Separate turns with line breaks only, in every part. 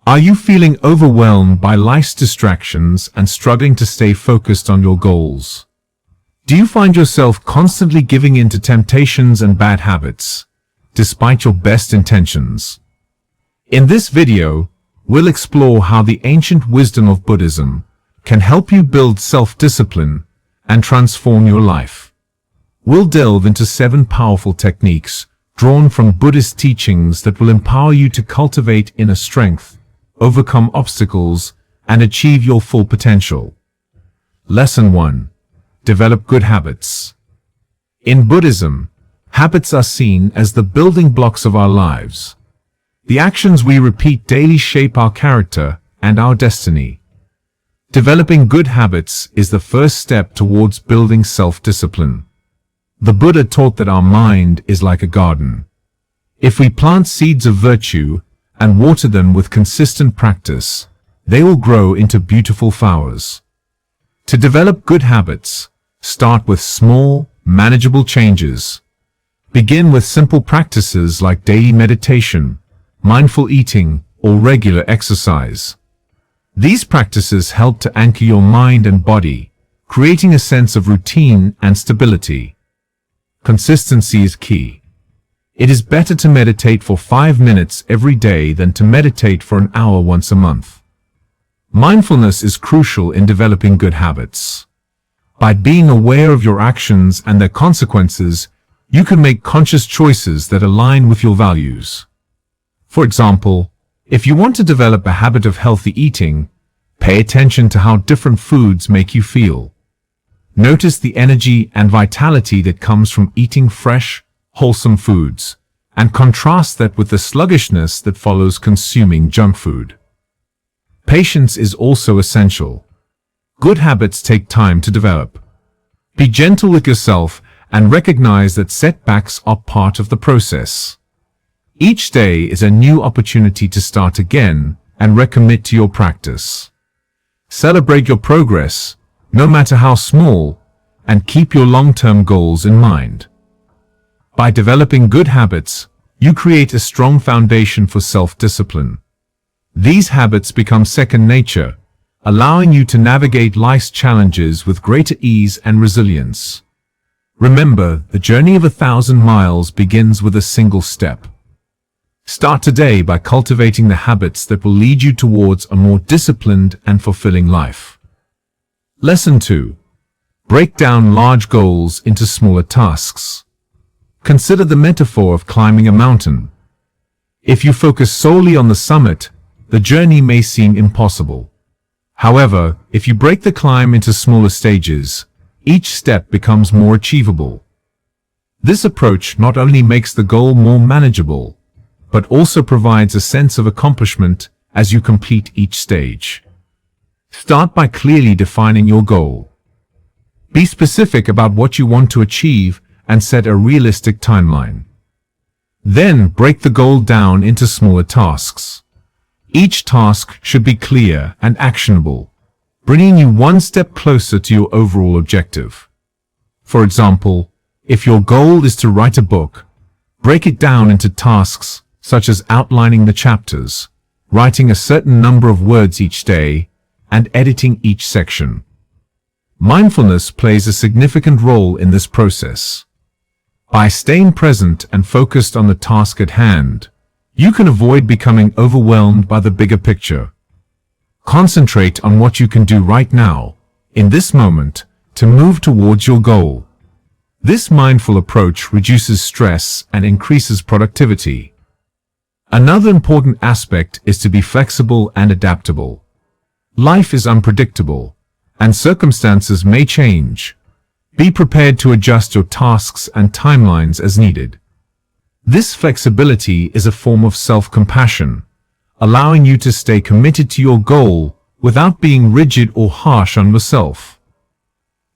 Are you feeling overwhelmed by life's distractions and struggling to stay focused on your goals? Do you find yourself constantly giving in to temptations and bad habits, despite your best intentions? In this video, we'll explore how the ancient wisdom of Buddhism can help you build self-discipline and transform your life. We'll delve into 7 powerful techniques drawn from Buddhist teachings that will empower you to cultivate inner strength, overcome obstacles, and achieve your full potential. Lesson 1. Develop good habits. In Buddhism, habits are seen as the building blocks of our lives. The actions we repeat daily shape our character and our destiny. Developing good habits is the first step towards building self-discipline. The Buddha taught that our mind is like a garden. If we plant seeds of virtue and water them with consistent practice, they will grow into beautiful flowers. To develop good habits, start with small, manageable changes. Begin with simple practices like daily meditation, mindful eating, or regular exercise. These practices help to anchor your mind and body, creating a sense of routine and stability. Consistency is key. It is better to meditate for 5 minutes every day than to meditate for an hour once a month. Mindfulness is crucial in developing good habits. By being aware of your actions and their consequences, you can make conscious choices that align with your values. For example, if you want to develop a habit of healthy eating, pay attention to how different foods make you feel. Notice the energy and vitality that comes from eating fresh, wholesome foods, and contrast that with the sluggishness that follows consuming junk food. Patience is also essential. Good habits take time to develop. Be gentle with yourself and recognize that setbacks are part of the process. Each day is a new opportunity to start again and recommit to your practice. Celebrate your progress, no matter how small, and keep your long-term goals in mind. By developing good habits, you create a strong foundation for self-discipline. These habits become second nature, allowing you to navigate life's challenges with greater ease and resilience. Remember, the journey of 1,000 miles begins with a single step. Start today by cultivating the habits that will lead you towards a more disciplined and fulfilling life. Lesson 2. Break down large goals into smaller tasks. Consider the metaphor of climbing a mountain. If you focus solely on the summit, the journey may seem impossible. However, if you break the climb into smaller stages, each step becomes more achievable. This approach not only makes the goal more manageable, but also provides a sense of accomplishment as you complete each stage. Start by clearly defining your goal. Be specific about what you want to achieve and set a realistic timeline. Then break the goal down into smaller tasks. Each task should be clear and actionable, bringing you one step closer to your overall objective. For example, if your goal is to write a book, break it down into tasks such as outlining the chapters, writing a certain number of words each day, and editing each section. Mindfulness plays a significant role in this process. By staying present and focused on the task at hand, you can avoid becoming overwhelmed by the bigger picture. Concentrate on what you can do right now, in this moment, to move towards your goal. This mindful approach reduces stress and increases productivity. Another important aspect is to be flexible and adaptable. Life is unpredictable, and circumstances may change. Be prepared to adjust your tasks and timelines as needed. This flexibility is a form of self-compassion, allowing you to stay committed to your goal without being rigid or harsh on yourself.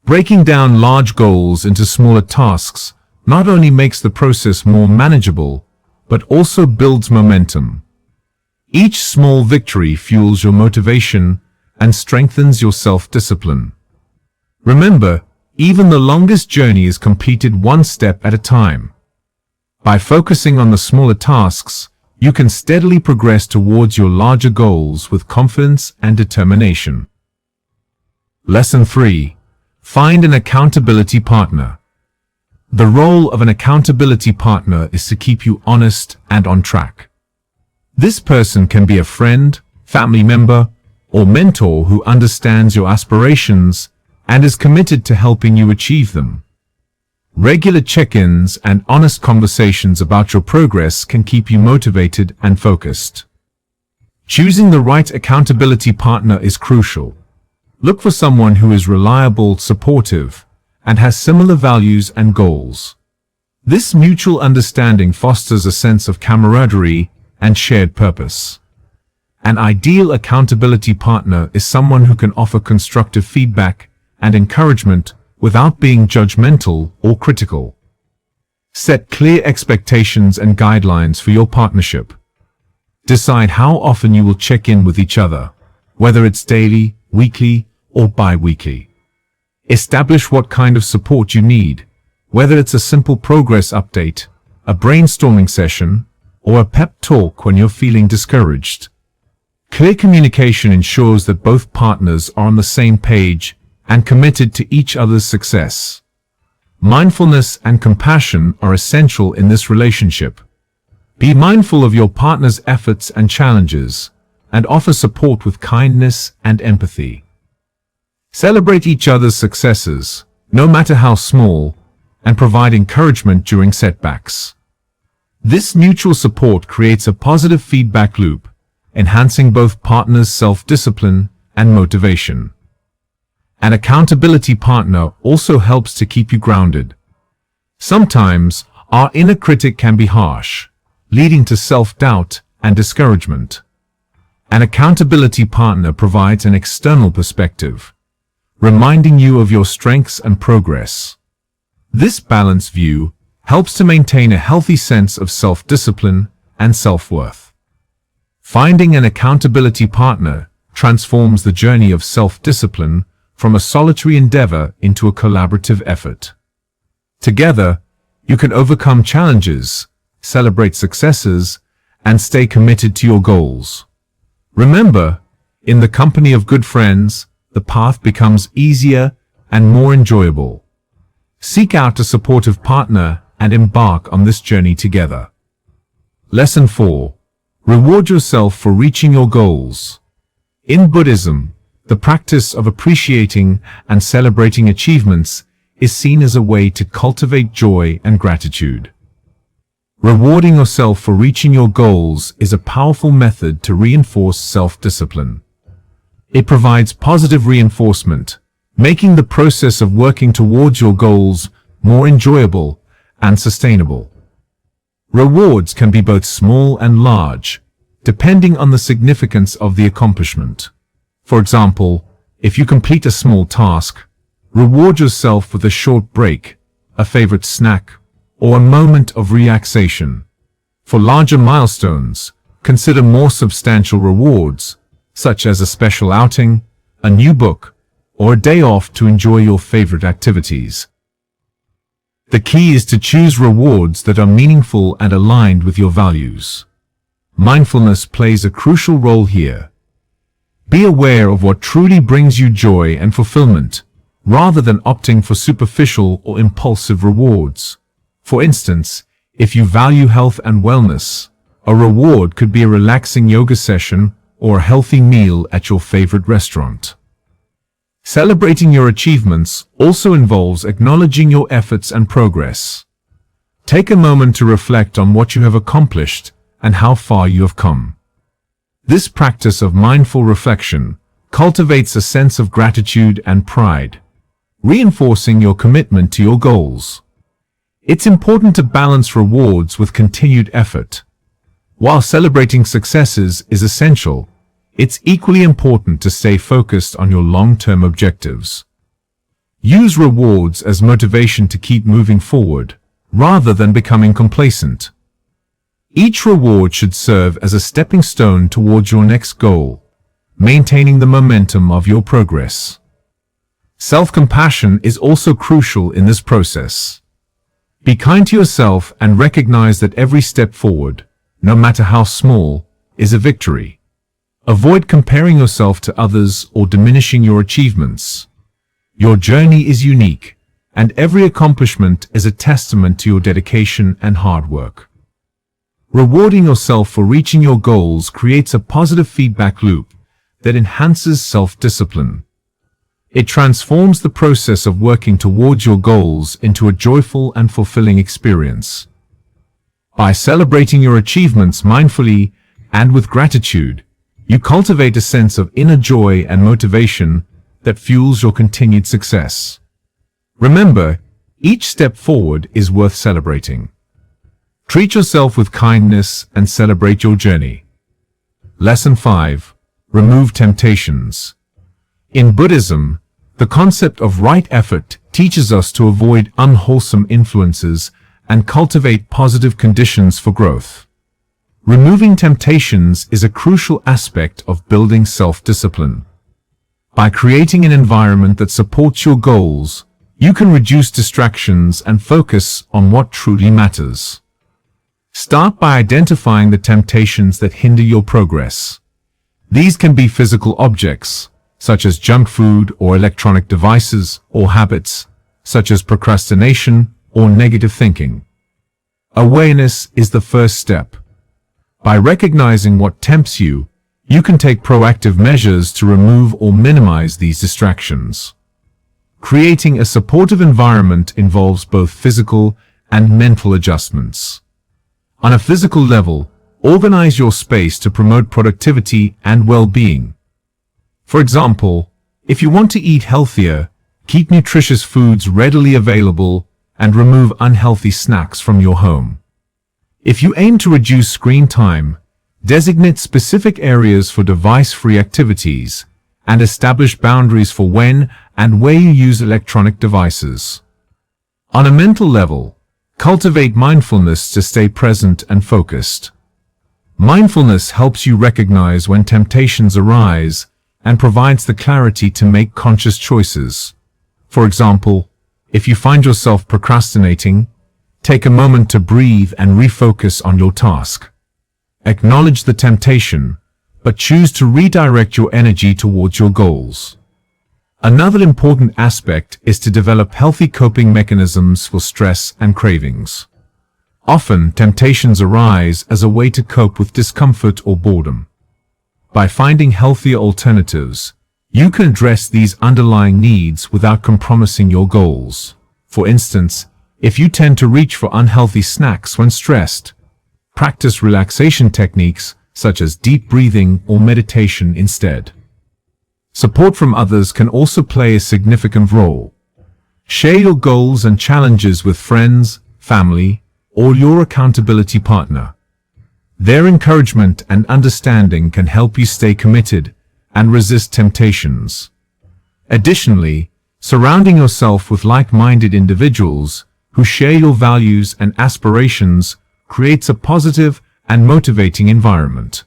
Breaking down large goals into smaller tasks not only makes the process more manageable, but also builds momentum. Each small victory fuels your motivation and strengthens your self-discipline. Remember, even the longest journey is completed one step at a time. By focusing on the smaller tasks, you can steadily progress towards your larger goals with confidence and determination. Lesson 3. Find an accountability partner. The role of an accountability partner is to keep you honest and on track. This person can be a friend, family member, or mentor who understands your aspirations and is committed to helping you achieve them. Regular check-ins and honest conversations about your progress can keep you motivated and focused. Choosing the right accountability partner is crucial. Look for someone who is reliable, supportive, and has similar values and goals. This mutual understanding fosters a sense of camaraderie and shared purpose. An ideal accountability partner is someone who can offer constructive feedback and encouragement without being judgmental or critical. Set clear expectations and guidelines for your partnership. Decide how often you will check in with each other, whether it's daily, weekly, or bi-weekly. Establish what kind of support you need, whether it's a simple progress update, a brainstorming session, or a pep talk when you're feeling discouraged. Clear communication ensures that both partners are on the same page and committed to each other's success. Mindfulness and compassion are essential in this relationship. Be mindful of your partner's efforts and challenges, and offer support with kindness and empathy. Celebrate each other's successes, no matter how small, and provide encouragement during setbacks. This mutual support creates a positive feedback loop, enhancing both partners' self-discipline and motivation. An accountability partner also helps to keep you grounded. Sometimes, our inner critic can be harsh, leading to self-doubt and discouragement. An accountability partner provides an external perspective, reminding you of your strengths and progress. This balanced view helps to maintain a healthy sense of self-discipline and self-worth. Finding an accountability partner transforms the journey of self-discipline from a solitary endeavor into a collaborative effort. Together, you can overcome challenges, celebrate successes, and stay committed to your goals. Remember, in the company of good friends, the path becomes easier and more enjoyable. Seek out a supportive partner and embark on this journey together. Lesson 4. Reward yourself for reaching your goals. In Buddhism, the practice of appreciating and celebrating achievements is seen as a way to cultivate joy and gratitude. Rewarding yourself for reaching your goals is a powerful method to reinforce self-discipline. It provides positive reinforcement, making the process of working towards your goals more enjoyable and sustainable. Rewards can be both small and large, depending on the significance of the accomplishment. For example, if you complete a small task, reward yourself with a short break, a favorite snack, or a moment of relaxation. For larger milestones, consider more substantial rewards, such as a special outing, a new book, or a day off to enjoy your favorite activities. The key is to choose rewards that are meaningful and aligned with your values. Mindfulness plays a crucial role here. Be aware of what truly brings you joy and fulfillment, rather than opting for superficial or impulsive rewards. For instance, if you value health and wellness, a reward could be a relaxing yoga session or a healthy meal at your favorite restaurant. Celebrating your achievements also involves acknowledging your efforts and progress. Take a moment to reflect on what you have accomplished and how far you have come. This practice of mindful reflection cultivates a sense of gratitude and pride, reinforcing your commitment to your goals. It's important to balance rewards with continued effort. While celebrating successes is essential, it's equally important to stay focused on your long-term objectives. Use rewards as motivation to keep moving forward, rather than becoming complacent. Each reward should serve as a stepping stone towards your next goal, maintaining the momentum of your progress. Self-compassion is also crucial in this process. Be kind to yourself and recognize that every step forward, no matter how small, is a victory. Avoid comparing yourself to others or diminishing your achievements. Your journey is unique, and every accomplishment is a testament to your dedication and hard work. Rewarding yourself for reaching your goals creates a positive feedback loop that enhances self-discipline. It transforms the process of working towards your goals into a joyful and fulfilling experience. By celebrating your achievements mindfully and with gratitude, you cultivate a sense of inner joy and motivation that fuels your continued success. Remember, each step forward is worth celebrating. Treat yourself with kindness and celebrate your journey. Lesson 5. Remove temptations. In Buddhism, the concept of right effort teaches us to avoid unwholesome influences and cultivate positive conditions for growth. Removing temptations is a crucial aspect of building self-discipline. By creating an environment that supports your goals, you can reduce distractions and focus on what truly matters. Start by identifying the temptations that hinder your progress. These can be physical objects, such as junk food or electronic devices, or habits, such as procrastination or negative thinking. Awareness is the first step. By recognizing what tempts you, you can take proactive measures to remove or minimize these distractions. Creating a supportive environment involves both physical and mental adjustments. On a physical level, organize your space to promote productivity and well-being. For example, if you want to eat healthier, keep nutritious foods readily available and remove unhealthy snacks from your home. If you aim to reduce screen time, designate specific areas for device-free activities and establish boundaries for when and where you use electronic devices. On a mental level, cultivate mindfulness to stay present and focused. Mindfulness helps you recognize when temptations arise and provides the clarity to make conscious choices. For example, if you find yourself procrastinating, take a moment to breathe and refocus on your task. Acknowledge the temptation, but choose to redirect your energy towards your goals. Another important aspect is to develop healthy coping mechanisms for stress and cravings. Often, temptations arise as a way to cope with discomfort or boredom. By finding healthier alternatives, you can address these underlying needs without compromising your goals. For instance, if you tend to reach for unhealthy snacks when stressed, practice relaxation techniques such as deep breathing or meditation instead. Support from others can also play a significant role. Share your goals and challenges with friends, family, or your accountability partner. Their encouragement and understanding can help you stay committed and resist temptations. Additionally, surrounding yourself with like-minded individuals who share your values and aspirations creates a positive and motivating environment.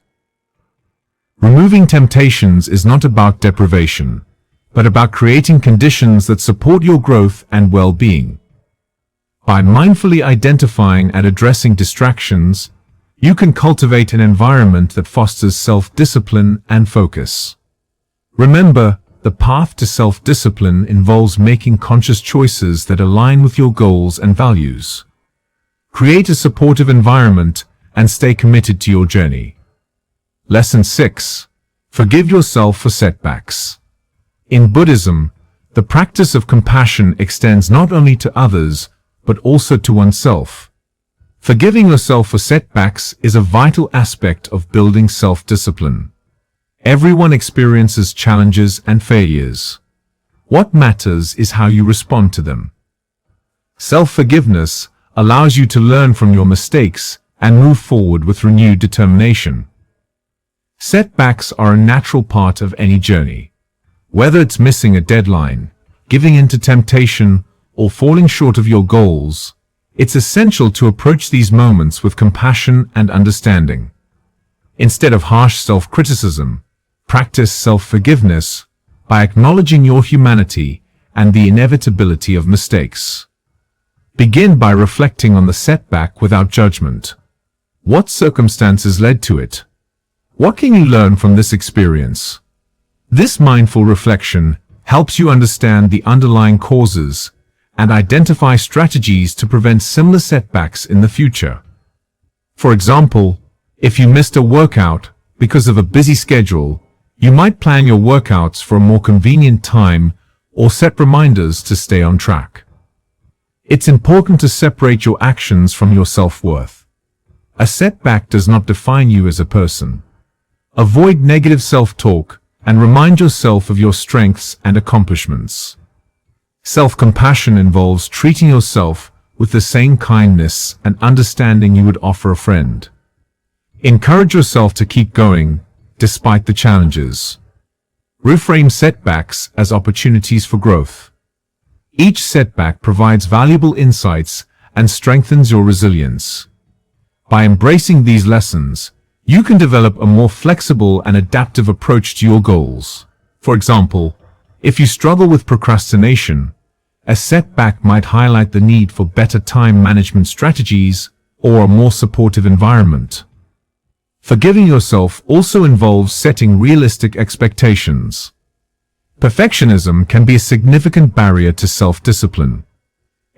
Removing temptations is not about deprivation, but about creating conditions that support your growth and well-being. By mindfully identifying and addressing distractions, you can cultivate an environment that fosters self-discipline and focus. Remember, the path to self-discipline involves making conscious choices that align with your goals and values. Create a supportive environment and stay committed to your journey. Lesson 6. Forgive yourself for setbacks. In Buddhism, the practice of compassion extends not only to others, but also to oneself. Forgiving yourself for setbacks is a vital aspect of building self-discipline. Everyone experiences challenges and failures. What matters is how you respond to them. Self-forgiveness allows you to learn from your mistakes and move forward with renewed determination. Setbacks are a natural part of any journey. Whether it's missing a deadline, giving in to temptation, or falling short of your goals, it's essential to approach these moments with compassion and understanding. Instead of harsh self-criticism, practice self-forgiveness by acknowledging your humanity and the inevitability of mistakes. Begin by reflecting on the setback without judgment. What circumstances led to it? What can you learn from this experience? This mindful reflection helps you understand the underlying causes and identify strategies to prevent similar setbacks in the future. For example, if you missed a workout because of a busy schedule, you might plan your workouts for a more convenient time or set reminders to stay on track. It's important to separate your actions from your self-worth. A setback does not define you as a person. Avoid negative self-talk and remind yourself of your strengths and accomplishments. Self-compassion involves treating yourself with the same kindness and understanding you would offer a friend. Encourage yourself to keep going, despite the challenges. Reframe setbacks as opportunities for growth. Each setback provides valuable insights and strengthens your resilience. By embracing these lessons, you can develop a more flexible and adaptive approach to your goals. For example, if you struggle with procrastination, a setback might highlight the need for better time management strategies or a more supportive environment. Forgiving yourself also involves setting realistic expectations. Perfectionism can be a significant barrier to self-discipline.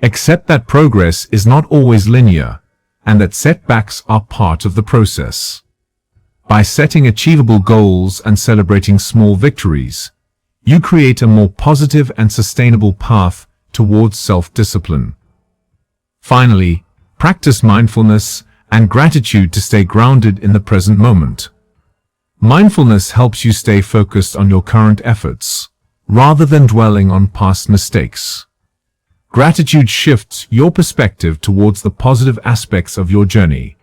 Accept that progress is not always linear, and that setbacks are part of the process. By setting achievable goals and celebrating small victories, you create a more positive and sustainable path towards self-discipline. Finally, practice mindfulness and gratitude to stay grounded in the present moment. Mindfulness helps you stay focused on your current efforts, rather than dwelling on past mistakes. Gratitude shifts your perspective towards the positive aspects of your journey,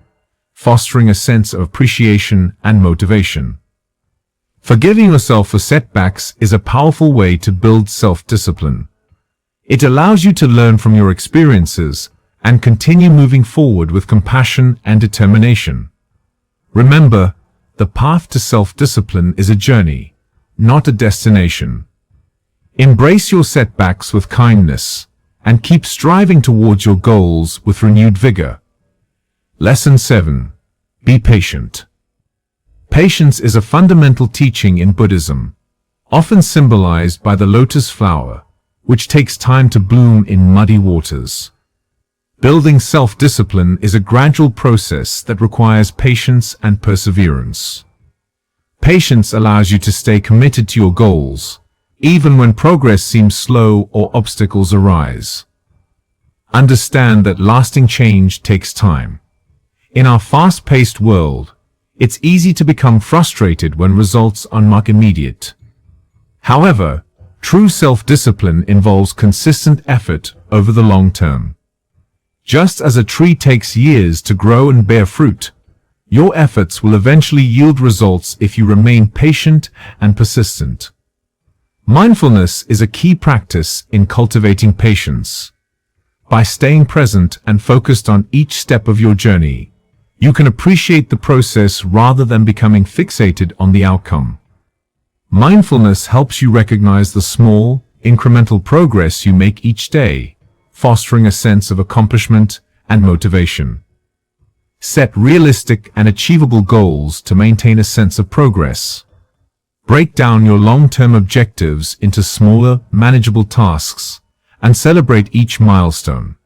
fostering a sense of appreciation and motivation. Forgiving yourself for setbacks is a powerful way to build self-discipline. It allows you to learn from your experiences and continue moving forward with compassion and determination. Remember, the path to self-discipline is a journey, not a destination. Embrace your setbacks with kindness and keep striving towards your goals with renewed vigor. Lesson 7. Be patient. Patience is a fundamental teaching in Buddhism, often symbolized by the lotus flower, which takes time to bloom in muddy waters. Building self-discipline is a gradual process that requires patience and perseverance. Patience allows you to stay committed to your goals, even when progress seems slow or obstacles arise. Understand that lasting change takes time. In our fast-paced world, it's easy to become frustrated when results are not immediate. However, true self-discipline involves consistent effort over the long term. Just as a tree takes years to grow and bear fruit, your efforts will eventually yield results if you remain patient and persistent. Mindfulness is a key practice in cultivating patience. By staying present and focused on each step of your journey, you can appreciate the process rather than becoming fixated on the outcome. Mindfulness helps you recognize the small, incremental progress you make each day, fostering a sense of accomplishment and motivation. Set realistic and achievable goals to maintain a sense of progress. Break down your long-term objectives into smaller, manageable tasks and celebrate each milestone.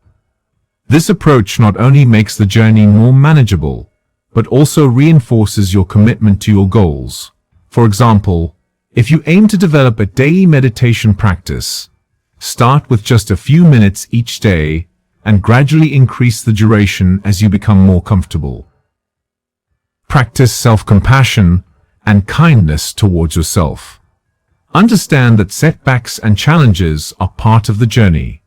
This approach not only makes the journey more manageable, but also reinforces your commitment to your goals. For example, if you aim to develop a daily meditation practice, start with just a few minutes each day and gradually increase the duration as you become more comfortable. Practice self-compassion and kindness towards yourself. Understand that setbacks and challenges are part of the journey.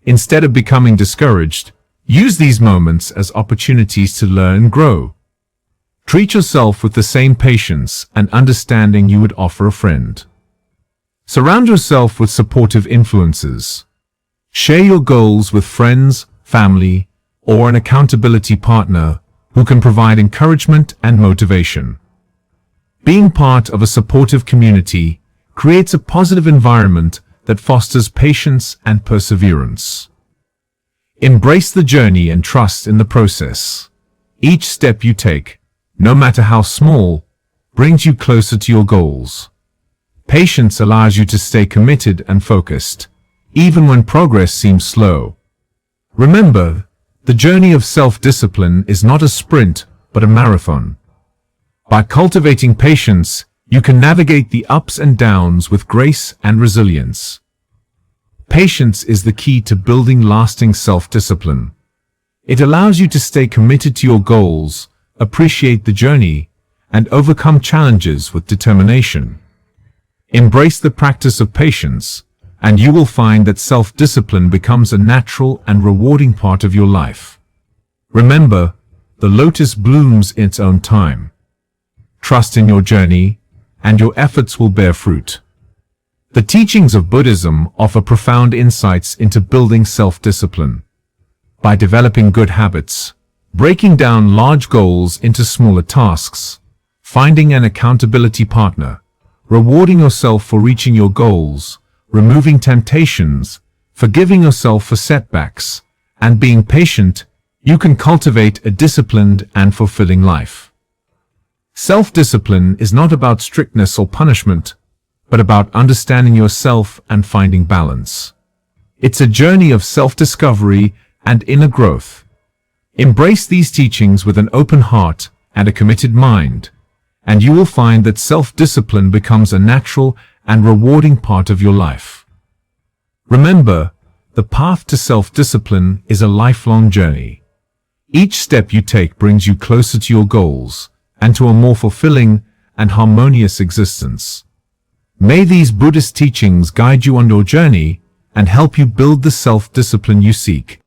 Instead of becoming discouraged, use these moments as opportunities to learn and grow. Treat yourself with the same patience and understanding you would offer a friend. Surround yourself with supportive influences. Share your goals with friends, family, or an accountability partner who can provide encouragement and motivation. Being part of a supportive community creates a positive environment that fosters patience and perseverance. Embrace the journey and trust in the process. Each step you take, no matter how small, brings you closer to your goals. Patience allows you to stay committed and focused, even when progress seems slow. Remember, the journey of self-discipline is not a sprint, but a marathon. By cultivating patience, you can navigate the ups and downs with grace and resilience. Patience is the key to building lasting self-discipline. It allows you to stay committed to your goals, appreciate the journey, and overcome challenges with determination. Embrace the practice of patience, and you will find that self-discipline becomes a natural and rewarding part of your life. Remember, the lotus blooms in its own time. Trust in your journey, and your efforts will bear fruit. The teachings of Buddhism offer profound insights into building self-discipline. By developing good habits, breaking down large goals into smaller tasks, finding an accountability partner, rewarding yourself for reaching your goals, removing temptations, forgiving yourself for setbacks, and being patient, you can cultivate a disciplined and fulfilling life. Self-discipline is not about strictness or punishment, but about understanding yourself and finding balance. It's a journey of self-discovery and inner growth. Embrace these teachings with an open heart and a committed mind, and you will find that self-discipline becomes a natural and rewarding part of your life. Remember, the path to self-discipline is a lifelong journey. Each step you take brings you closer to your goals and to a more fulfilling and harmonious existence. May these Buddhist teachings guide you on your journey and help you build the self-discipline you seek.